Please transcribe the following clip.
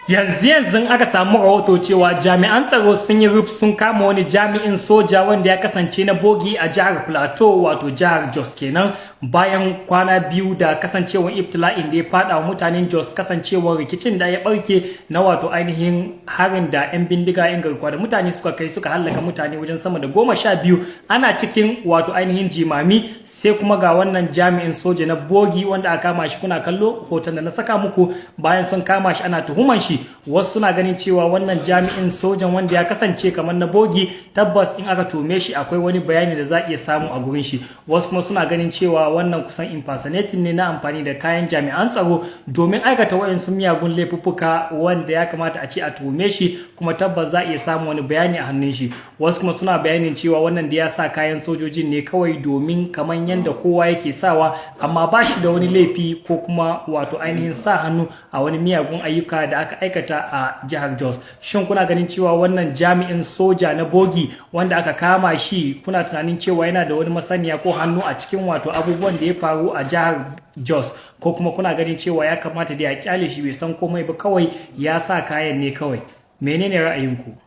Yanzu aka samu rahoto cewa jami'an tsaro sun yi ruf sun kama wani jami'in soja wanda ya kasance na bogi a jihar Plateau wato jihar Jos kenan bayan kwana biyu da kasancewar ibtila'in da ya fada wa mutanen Jos kasancewar rikicin da ya barke na wato ainihin harin da 'yan bindiga 'yan garkuwa da mutane suka kai suka hallaka mutane wajen sama da 12 ana cikin wato ainihin jimami sai kuma ga wannan jami'in soja na bogi wanda aka kama shi kuna kallo hoton da na saka muku bayan sun kama shi ana tuhuman shi wasu suna ganin cewa wannan jami'in sojan wanda ya kasance kamar na bogi tabbas in aka tume shi akwai wani bayani da za a iya samu a gurin shi wasu kuma suna ganin cewa wannan kusan impersonating ne na amfani da kayan jami'an tsaro domin aikata wayansu miyagun laifuffuka wanda ya kamata a ce a tume shi kuma tabbas za a iya samu wani bayani a hannun shi wasu kuma suna bayanin cewa wannan da ya sa kayan sojojin ne kawai domin kamar yadda kowa yake sawa amma ba shi da wani laifi ko kuma wato ainihin sa hannu a wani miyagun ayyuka da aka aikata a jihar Jos. Shin kuna ganin cewa wannan jami'in soja na bogi wanda aka kama shi kuna tunanin cewa yana da wani masaniya ko hannu a cikin wato abubuwan da ya faru a jihar Jos ko kuma kuna ganin cewa ya kamata da ya kyale shi bai san komai ba kawai ya sa kayan ne kawai? Menene ra'ayinku?